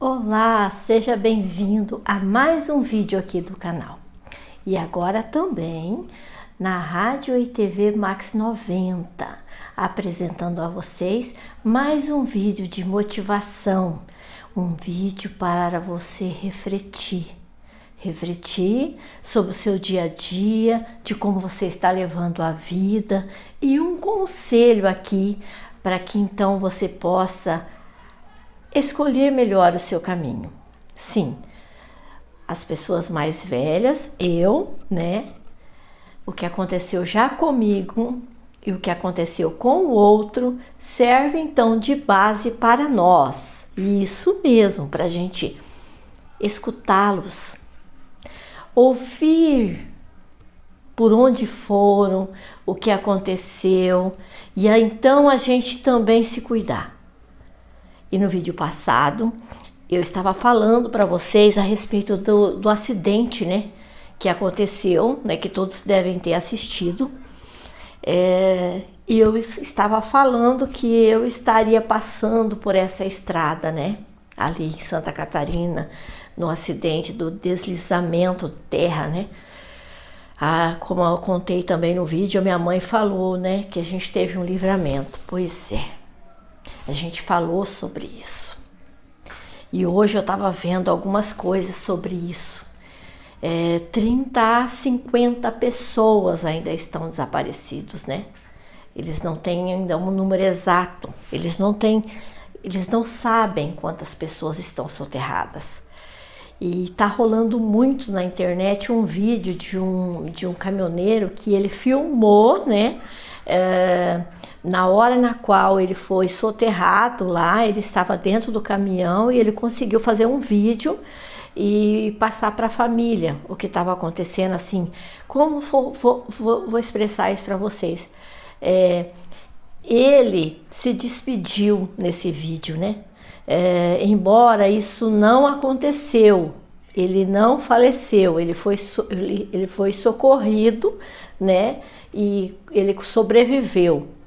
Olá, seja bem-vindo a mais um vídeo aqui do canal. E agora também na Rádio e TV Max 90, apresentando a vocês mais um vídeo de motivação, um vídeo para você refletir sobre o seu dia a dia, de como você está levando a vida e um conselho aqui para que então você possa escolher melhor o seu caminho. Sim, as pessoas mais velhas, o que aconteceu já comigo e o que aconteceu com o outro serve então de base para nós. Isso mesmo, para a gente escutá-los, ouvir por onde foram, o que aconteceu e aí, então a gente também se cuidar. E no vídeo passado eu estava falando para vocês a respeito do acidente, que aconteceu, que todos devem ter assistido. E eu estava falando que eu estaria passando por essa estrada, ali em Santa Catarina, no acidente do deslizamento de terra, como eu contei também no vídeo, a minha mãe falou, que a gente teve um livramento. Pois é. A gente falou sobre isso. E hoje eu estava vendo algumas coisas sobre isso. 30 a 50 pessoas ainda estão desaparecidos, Eles não têm ainda um número exato. Eles não sabem quantas pessoas estão soterradas. E tá rolando muito na internet um vídeo de um caminhoneiro que ele filmou, na hora na qual ele foi soterrado lá, ele estava dentro do caminhão e ele conseguiu fazer um vídeo e passar para a família o que estava acontecendo, assim. Como vou expressar isso para vocês? Ele se despediu nesse vídeo, embora isso não aconteceu, ele não faleceu, ele foi socorrido, e ele sobreviveu.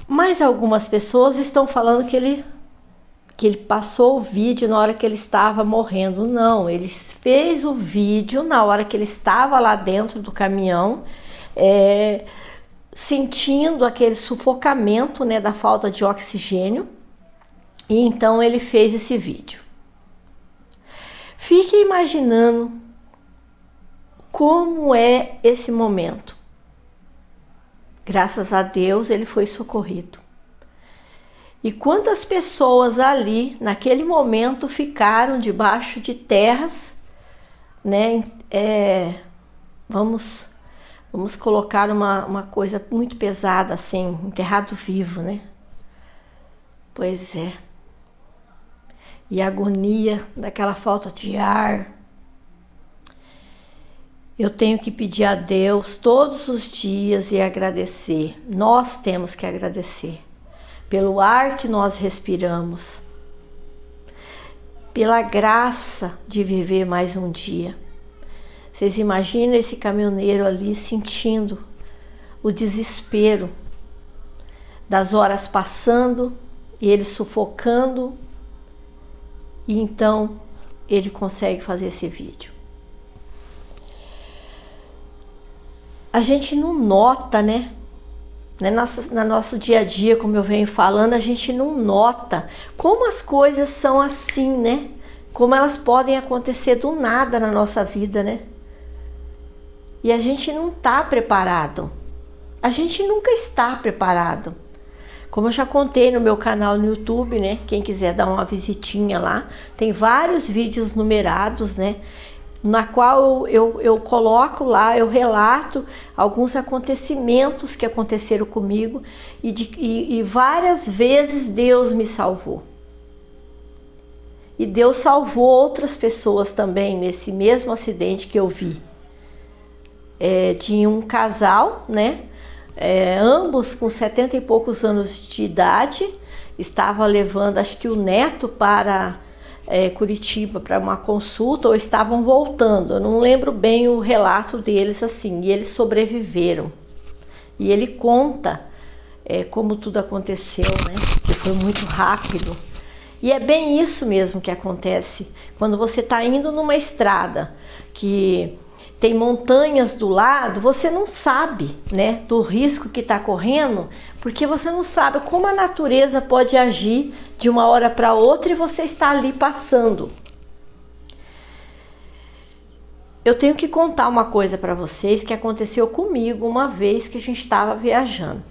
Mas algumas pessoas estão falando que ele passou o vídeo na hora que ele estava morrendo. Não, ele fez o vídeo na hora que ele estava lá dentro do caminhão, sentindo aquele sufocamento, da falta de oxigênio. E então ele fez esse vídeo. Fique imaginando como é esse momento. Graças a Deus ele foi socorrido. E quantas pessoas ali, naquele momento, ficaram debaixo de terras, vamos colocar uma coisa muito pesada assim, enterrado vivo, Pois é. E a agonia daquela falta de ar. Eu tenho que pedir a Deus todos os dias e agradecer. Nós temos que agradecer pelo ar que nós respiramos, pela graça de viver mais um dia. Vocês imaginam esse caminhoneiro ali sentindo o desespero das horas passando e ele sufocando, e então ele consegue fazer esse vídeo. A gente não nota, no nosso dia a dia, como eu venho falando, a gente não nota como as coisas são assim, como elas podem acontecer do nada na nossa vida, E a gente não está preparado. A gente nunca está preparado. Como eu já contei no meu canal no YouTube, Quem quiser dar uma visitinha lá, tem vários vídeos numerados, na qual eu coloco lá, eu relato alguns acontecimentos que aconteceram comigo e várias vezes Deus me salvou. E Deus salvou outras pessoas também nesse mesmo acidente que eu vi. Tinha um casal, ambos com 70 e poucos anos de idade, estava levando, acho que o neto para Curitiba para uma consulta, ou estavam voltando, eu não lembro bem o relato deles assim, e eles sobreviveram. E ele conta como tudo aconteceu, que foi muito rápido. E é bem isso mesmo que acontece quando você está indo numa estrada que tem montanhas do lado, você não sabe, né, do risco que está correndo, porque você não sabe como a natureza pode agir de uma hora para outra e você está ali passando. Eu tenho que contar uma coisa para vocês que aconteceu comigo uma vez que a gente estava viajando.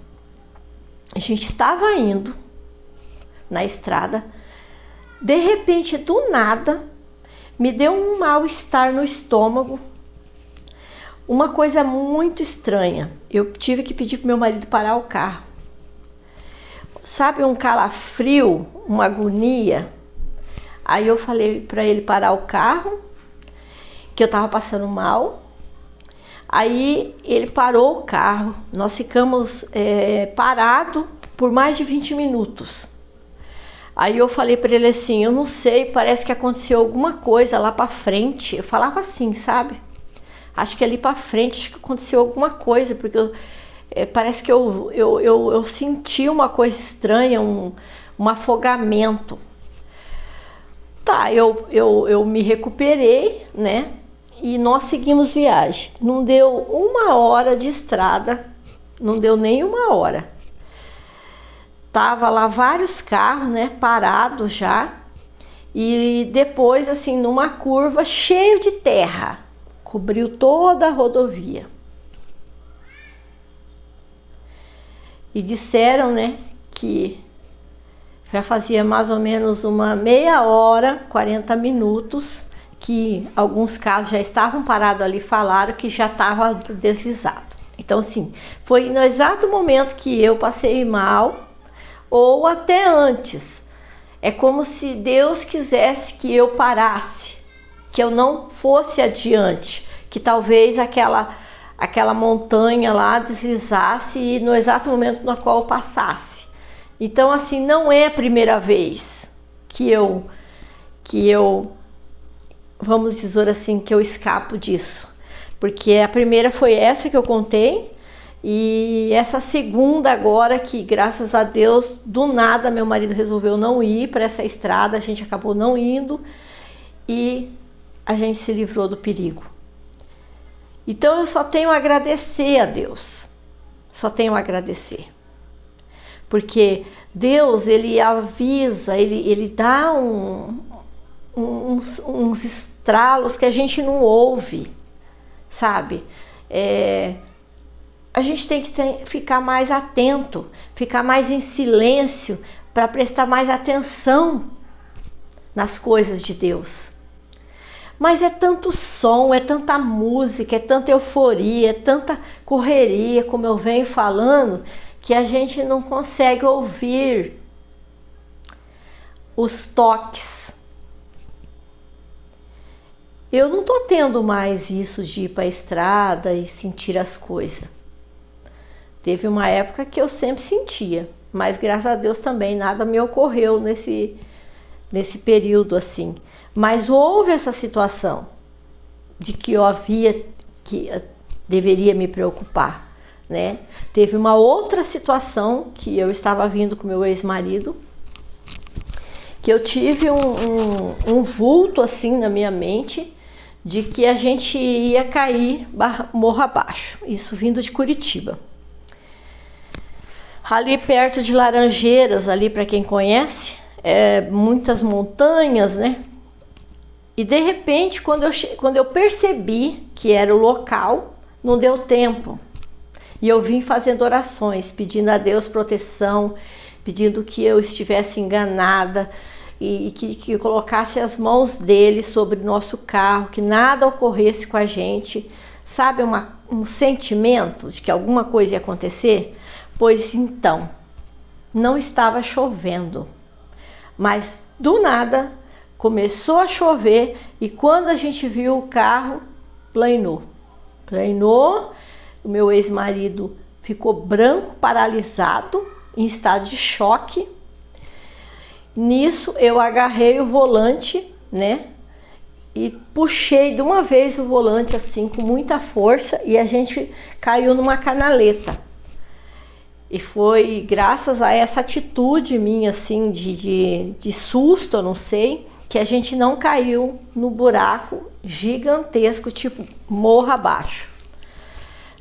A gente estava indo na estrada, de repente, do nada, me deu um mal-estar no estômago, uma coisa muito estranha. Eu tive que pedir para meu marido parar o carro. Sabe, um calafrio, uma agonia? Aí eu falei para ele parar o carro, que eu estava passando mal. Aí ele parou o carro, nós ficamos parados por mais de 20 minutos. Aí eu falei para ele assim, eu não sei, parece que aconteceu alguma coisa lá para frente. Eu falava assim, sabe? Acho que ali para frente acho que aconteceu alguma coisa, porque parece que eu senti uma coisa estranha, um afogamento. Tá, eu me recuperei, né? E nós seguimos viagem. Não deu uma hora de estrada, não deu nem uma hora. Tava lá vários carros, né, parados já. E depois, assim, numa curva cheio de terra, cobriu toda a rodovia. E disseram, né, que já fazia mais ou menos uma meia hora, 40 minutos, que alguns carros já estavam parados ali, falaram que já estava deslizado. Então, assim, foi no exato momento que eu passei mal, ou até antes. É como se Deus quisesse que eu parasse, que eu não fosse adiante, que talvez aquela montanha lá deslizasse e no exato momento no qual eu passasse. Então, assim, não é a primeira vez que eu vamos dizer assim, que eu escapo disso, porque a primeira foi essa que eu contei. E essa segunda agora, que graças a Deus, do nada meu marido resolveu não ir para essa estrada, a gente acabou não indo e a gente se livrou do perigo. Então eu só tenho a agradecer a Deus, só tenho a agradecer. Porque Deus, Ele avisa, Ele dá uns estralos que a gente não ouve, sabe? A gente tem que ficar mais atento, ficar mais em silêncio para prestar mais atenção nas coisas de Deus. Mas é tanto som, é tanta música, é tanta euforia, é tanta correria, como eu venho falando, que a gente não consegue ouvir os toques. Eu não estou tendo mais isso de ir para a estrada e sentir as coisas. Teve uma época que eu sempre sentia, mas graças a Deus também nada me ocorreu nesse período assim. Mas houve essa situação de que que deveria me preocupar, né? Teve uma outra situação que eu estava vindo com meu ex-marido, que eu tive um vulto assim na minha mente de que a gente ia cair morro abaixo, isso vindo de Curitiba. Ali perto de Laranjeiras, ali para quem conhece, muitas montanhas, né? E de repente, quando eu percebi que era o local, não deu tempo. E eu vim fazendo orações, pedindo a Deus proteção, pedindo que eu estivesse enganada e que colocasse as mãos dele sobre o nosso carro, que nada ocorresse com a gente. Sabe, um sentimento de que alguma coisa ia acontecer? Pois então, não estava chovendo, mas do nada começou a chover e quando a gente viu o carro, planou. O meu ex-marido ficou branco, paralisado, em estado de choque. Nisso eu agarrei o volante, né? E puxei de uma vez o volante assim com muita força e a gente caiu numa canaleta. E foi graças a essa atitude minha, assim, de susto, eu não sei, que a gente não caiu no buraco gigantesco, tipo morro abaixo.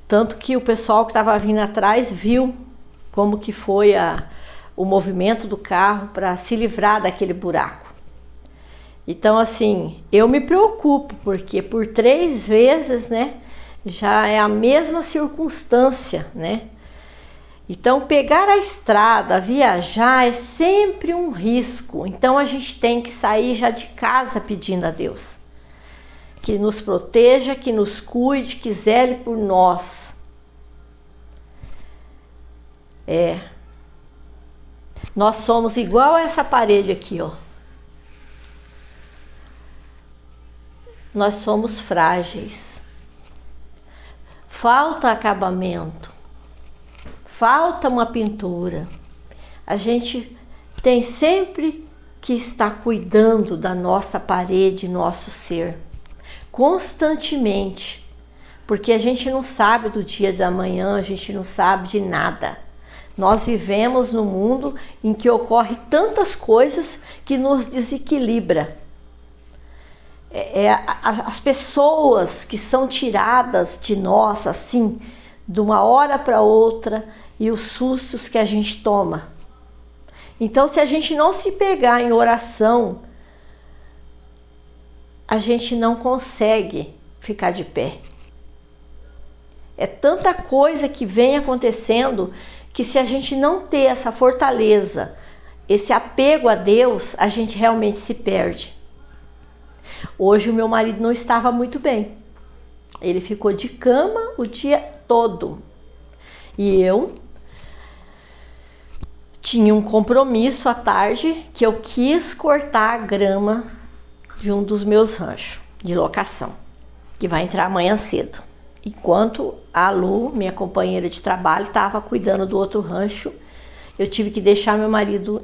Tanto que o pessoal que estava vindo atrás viu como que foi o movimento do carro para se livrar daquele buraco. Então, assim, eu me preocupo, porque por 3 vezes, né, já é a mesma circunstância, né? Então, pegar a estrada, viajar é sempre um risco. Então, a gente tem que sair já de casa pedindo a Deus que nos proteja, que nos cuide, que zele por nós. Nós somos igual a essa parede aqui, ó. Nós somos frágeis. Falta acabamento. Falta uma pintura. A gente tem sempre que estar cuidando da nossa parede, nosso ser, constantemente, porque a gente não sabe do dia de amanhã, a gente não sabe de nada. Nós vivemos num mundo em que ocorre tantas coisas que nos desequilibra. As pessoas que são tiradas de nós, assim, de uma hora para outra, e os sustos que a gente toma. Então, se a gente não se pegar em oração, a gente não consegue ficar de pé. É tanta coisa que vem acontecendo que se a gente não ter essa fortaleza, esse apego a Deus, a gente realmente se perde. Hoje o meu marido não estava muito bem. Ele ficou de cama o dia todo. E eu tinha um compromisso à tarde que eu quis cortar a grama de um dos meus ranchos de locação, que vai entrar amanhã cedo. Enquanto a Lu, minha companheira de trabalho, estava cuidando do outro rancho, eu tive que deixar meu marido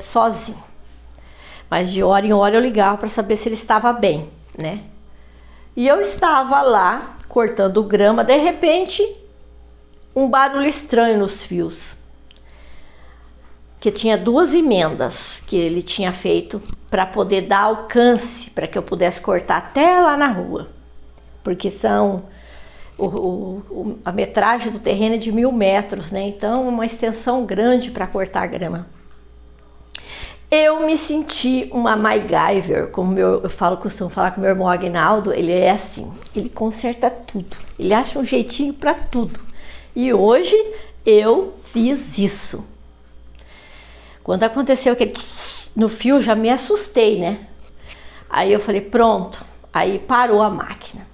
sozinho. Mas de hora em hora eu ligava para saber se ele estava bem, né? E eu estava lá cortando grama, de repente, um barulho estranho nos fios. Que tinha 2 emendas que ele tinha feito para poder dar alcance, para que eu pudesse cortar até lá na rua. Porque a metragem do terreno é de 1000 metros, né? Então, uma extensão grande para cortar a grama. Eu me senti uma MacGyver, como eu costumo falar com meu irmão Aguinaldo, ele é assim, ele conserta tudo, ele acha um jeitinho para tudo. E hoje eu fiz isso. Quando aconteceu aquele no fio, já me assustei, né? Aí eu falei, pronto, aí parou a máquina.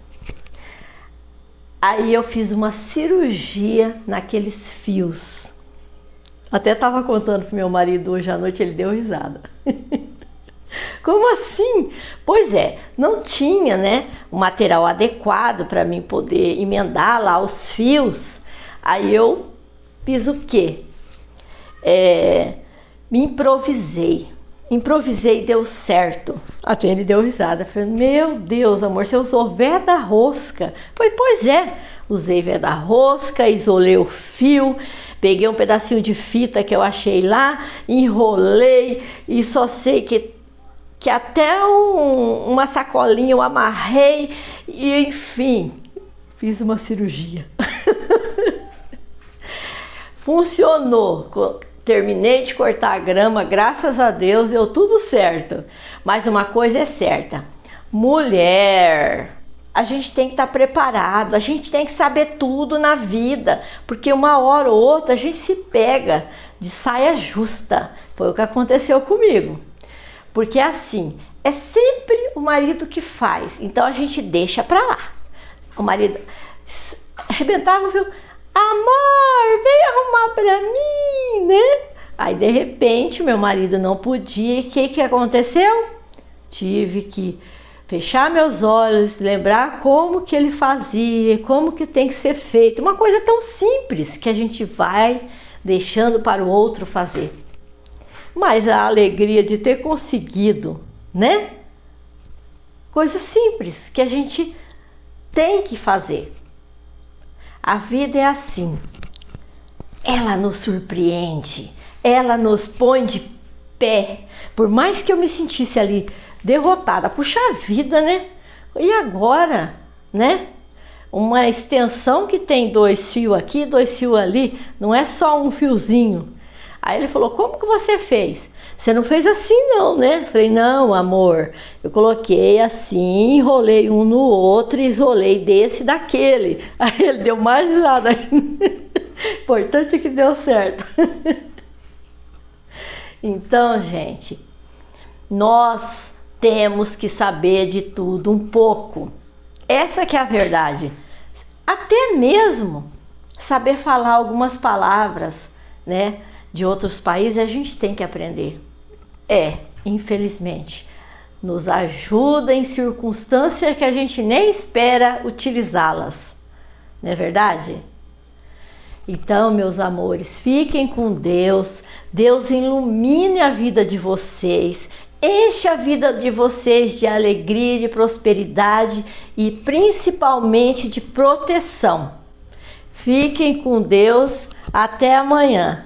Aí eu fiz uma cirurgia naqueles fios. Até estava contando pro meu marido hoje à noite, ele deu risada. Como assim? Pois é, não tinha, né, o material adequado para mim poder emendar lá os fios. Aí eu fiz o quê? Me improvisei e deu certo. Até ele deu risada. Falei, meu Deus, amor, você usou veda-rosca? Pois é, usei veda-rosca, isolei o fio, peguei um pedacinho de fita que eu achei lá, enrolei e só sei que até uma sacolinha eu amarrei e, enfim, fiz uma cirurgia. Funcionou. Terminei de cortar a grama, graças a Deus, deu tudo certo. Mas uma coisa é certa, mulher, a gente tem que estar preparado, a gente tem que saber tudo na vida, porque uma hora ou outra a gente se pega de saia justa. Foi o que aconteceu comigo. Porque assim, é sempre o marido que faz, então a gente deixa pra lá. O marido arrebentava, viu? Amor, vem arrumar pra mim, né? Aí de repente meu marido não podia e o que aconteceu? Tive que fechar meus olhos, lembrar como que ele fazia, como que tem que ser feito. Uma coisa tão simples que a gente vai deixando para o outro fazer. Mas a alegria de ter conseguido, né? Coisa simples que a gente tem que fazer. A vida é assim. ela nos surpreende, ela nos põe de pé. Por mais que eu me sentisse ali derrotada, puxa vida, né? E agora, né? Uma extensão que tem 2 fios aqui, 2 fios ali, não é só um fiozinho. Aí ele falou, como que você fez? Você não fez assim não, né? Eu falei, não, amor, eu coloquei assim, enrolei um no outro e isolei desse e daquele. Aí ele deu mais risada ainda. Importante é que deu certo. Então, gente, nós temos que saber de tudo um pouco. Essa que é a verdade. Até mesmo saber falar algumas palavras, né, de outros países, a gente tem que aprender. Infelizmente, nos ajuda em circunstâncias que a gente nem espera utilizá-las. Não é verdade? Então, meus amores, fiquem com Deus. Deus ilumine a vida de vocês. Enche a vida de vocês de alegria, de prosperidade e principalmente de proteção. Fiquem com Deus. Até amanhã.